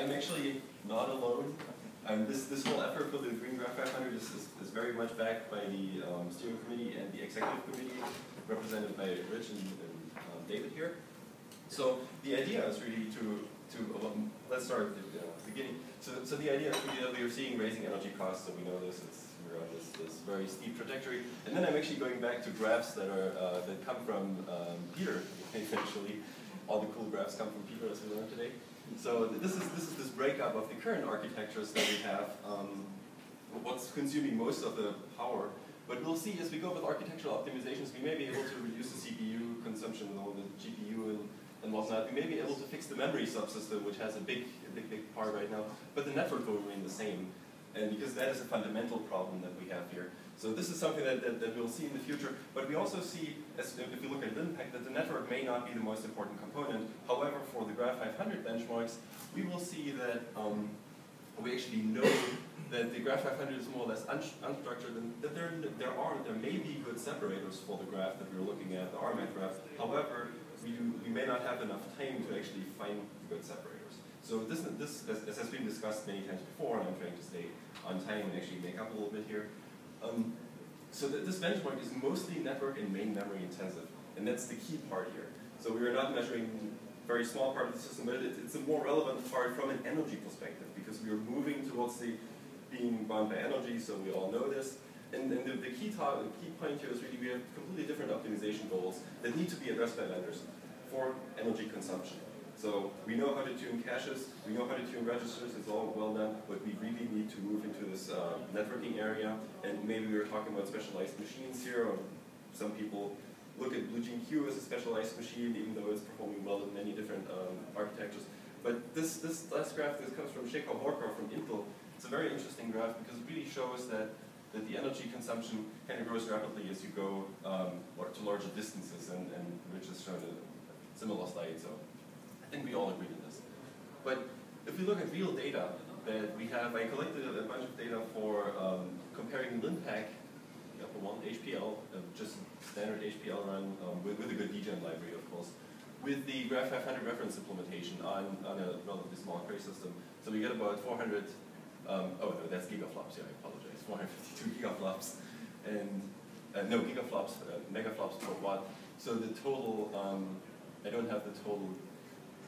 I'm actually not alone. This whole effort for the GreenGraph500 is very much backed by the steering committee and the executive committee, represented by Rich and David here. So the idea is really let's start at the beginning. So the idea is really that we are seeing raising energy costs, so we know this. We're on this very steep trajectory. And then I'm actually going back to graphs that come from Peter, eventually. All the cool graphs come from Peter, as we learned today. So this is this breakup of the current architectures that we have, what's consuming most of the power. But we'll see as we go with architectural optimizations, we may be able to reduce the CPU consumption with all the GPU and whatnot. We may be able to fix the memory subsystem, which has a big part right now, but the network will remain the same. And because that is a fundamental problem that we have here. So this is something that we'll see in the future. But we also see, if you look at impact, that the network may not be the most important component. However, for the Graph500 benchmarks, we will see that we actually know that the Graph500 is more or less unstructured, and that there may be good separators for the graph that we're looking at, the RMAT graph. However, we may not have enough time to actually find the good separators. So this as has been discussed many times before, and I'm trying to stay on time and actually make up a little bit here. So this benchmark is mostly network and main memory intensive, and that's the key part here. So we are not measuring a very small part of the system, but it's a more relevant part from an energy perspective, because we are moving towards the being bound by energy, so we all know this. And then the key point here is really we have completely different optimization goals that need to be addressed by vendors for energy consumption. So we know how to tune caches, we know how to tune registers, it's all well done, but we really need to move into this networking area, and maybe we were talking about specialized machines here, or some people look at BlueGeneQ as a specialized machine, even though it's performing well in many different architectures. But this last graph, this comes from Shekhar Horkar from Intel. It's a very interesting graph because it really shows that the energy consumption kind of grows rapidly as you go to larger distances, and Rich has shown a similar slide. So I think we all agree to this. But if we look at real data that we have, I collected a bunch of data for comparing LinPack, the upper one, HPL, just standard HPL run with a good degen library, of course, with the Graph500 reference implementation on a relatively small query system. So we get about 400, oh no, that's gigaflops, yeah, I apologize, 452 gigaflops, and no, gigaflops, megaflops per watt. So the total, I don't have the total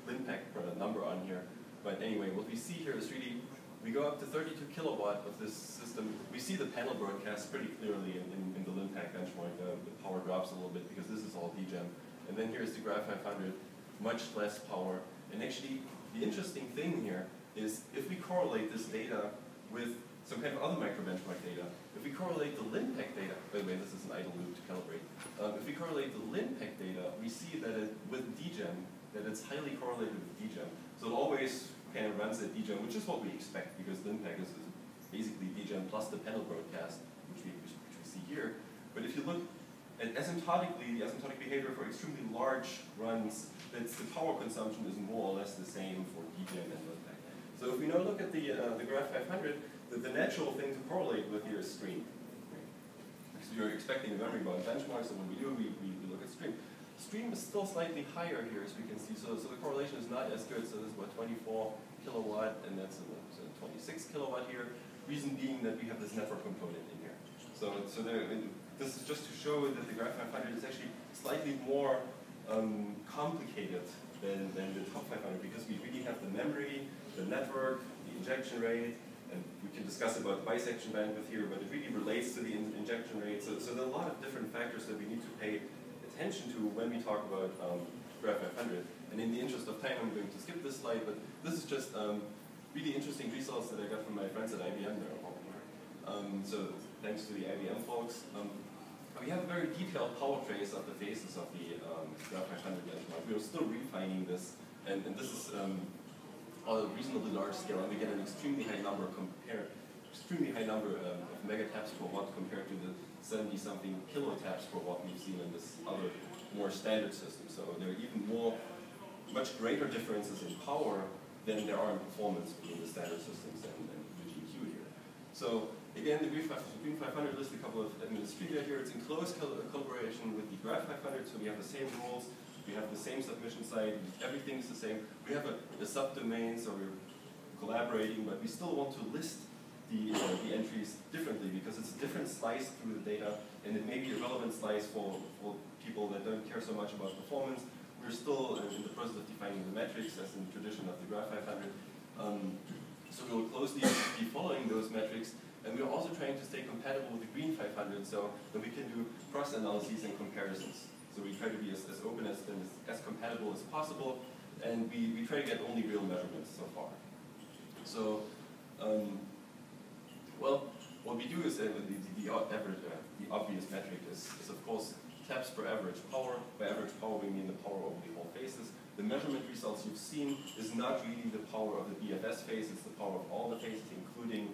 LinPack number on here, but anyway, what we see here is really, we go up to 32 kilowatt of this system. We see the panel broadcast pretty clearly in the LinPack benchmark. The power drops a little bit because this is all degen. And then here's the Graph500, much less power. And actually, the interesting thing here is if we correlate this data with some kind of other micro-benchmark data, if we correlate the LinPack data, by the way, this is an idle loop to calibrate. If we correlate the LinPack data, we see that with degen, that it's highly correlated with degen. So it always kind of runs at degen, which is what we expect, because LinPack is basically degen plus the panel broadcast, which we see here. But if you look at asymptotically, the asymptotic behavior for extremely large runs, the power consumption is more or less the same for degen and LinPack. So if we now look at the Graph500, the natural thing to correlate with here is stream. Because you're expecting a memory bound benchmark, so when we do, we look at stream. Stream is still slightly higher here, as we can see, so the correlation is not as good. So this is about 24 kilowatt, and that's 26 kilowatt here. Reason being that we have this network component in here. So this is just to show that the Graph500 is actually slightly more complicated than the top 500, because we really have the memory, the network, the injection rate, and we can discuss about bisection bandwidth here, but it really relates to the injection rate. So there are a lot of different factors that we need to pay attention to when we talk about Graph500. And in the interest of time, I'm going to skip this slide, but this is just really interesting results that I got from my friends at IBM there. So thanks to the IBM folks. We have a very detailed power trace of the phases of the Graph500 benchmark. We are still refining this, and this is on a reasonably large scale, and we get an extremely high number of megataps per watt compared to the 70-something kilotaps per watt we've seen in this other more standard system. So there are even much greater differences in power than there are in performance between the standard systems and BlueGeneQ here. So again, the Green500 lists a couple of administrator here. It's in close collaboration with the Graph500, so we have the same rules, we have the same submission site, everything's the same. We have a subdomain, so we're collaborating, but we still want to list the entries differently because it's a different slice through the data, and it may be a relevant slice for people that don't care so much about performance. We're still in the process of defining the metrics as in the tradition of the Graph500. So we'll closely be following those metrics, and we're also trying to stay compatible with the Green500 so that we can do cross-analyses and comparisons. So we try to be as open and as compatible as possible, and we try to get only real measurements so far. So, well, what we do is the obvious metric is of course taps per average power. By average power we mean the power over the whole phases. The measurement results you've seen is not really the power of the BFS phase, it's the power of all the phases, including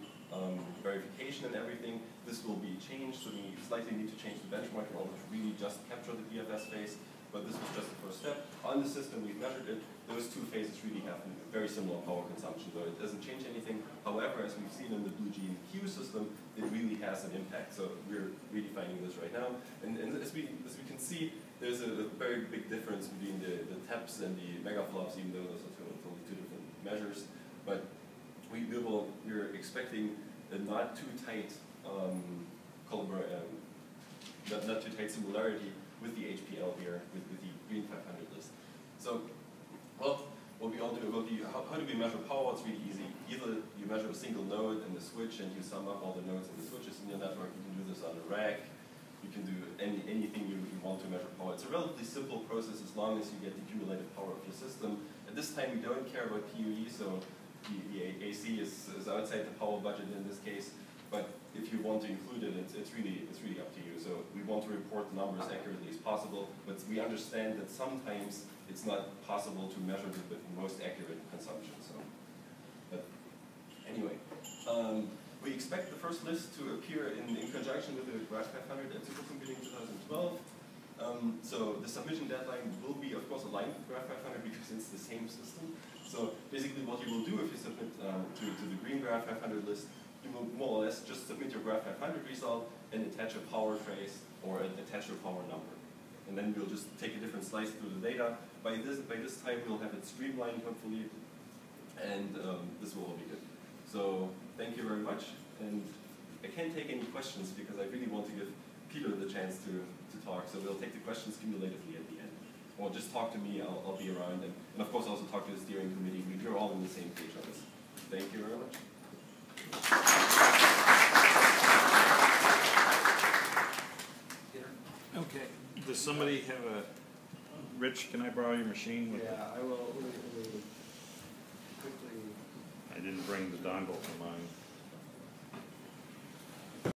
verification and everything. This will be changed, so we slightly need to change the benchmark in order to really just capture the BFS phase, but this was just the first step. On the system we've measured it, those two phases really have very similar power consumption, so it doesn't change anything. However, as we've seen in the BlueGeneQ system, it really has an impact, so we're redefining this right now. And as we can see, there's a very big difference between the TEPs and the megaflops, even though those are totally two different measures. But we're expecting a not too tight not too tight similarity with the HPL here, with the Green500 list. So, well, what we all do, how do we measure power? It's really easy. Either you measure a single node and the switch, and you sum up all the nodes and the switches in your network. You can do this on a rack. You can do anything you want to measure power. It's a relatively simple process as long as you get the cumulative power of your system. At this time, we don't care about PUE, so the AC is outside the power budget in this case. But if you want to include it, it's really up to you. So we want to report the numbers accurately as possible, but we understand that sometimes it's not possible to measure the most accurate consumption. So, but anyway. We expect the first list to appear in conjunction with the Graph500 at Supercomputing 2012. So the submission deadline will be, of course, aligned with Graph500 because it's the same system. So basically what you will do if you submit to the GreenGraph500 list, you will more or less just submit your Graph500 result and attach a power trace or attach your power number. And then we'll just take a different slice through the data. By this time we'll have it streamlined, hopefully, and this will all be good. So thank you very much, and I can't take any questions because I really want to give Peter the chance to talk, so we'll take the questions cumulatively at the end. Or just talk to me, I'll be around, and of course also talk to the steering committee. We're all on the same page on this. Thank you very much. Okay, does somebody have a, Rich, can I borrow your machine? Yeah, I will quickly. I didn't bring the dongle for mine.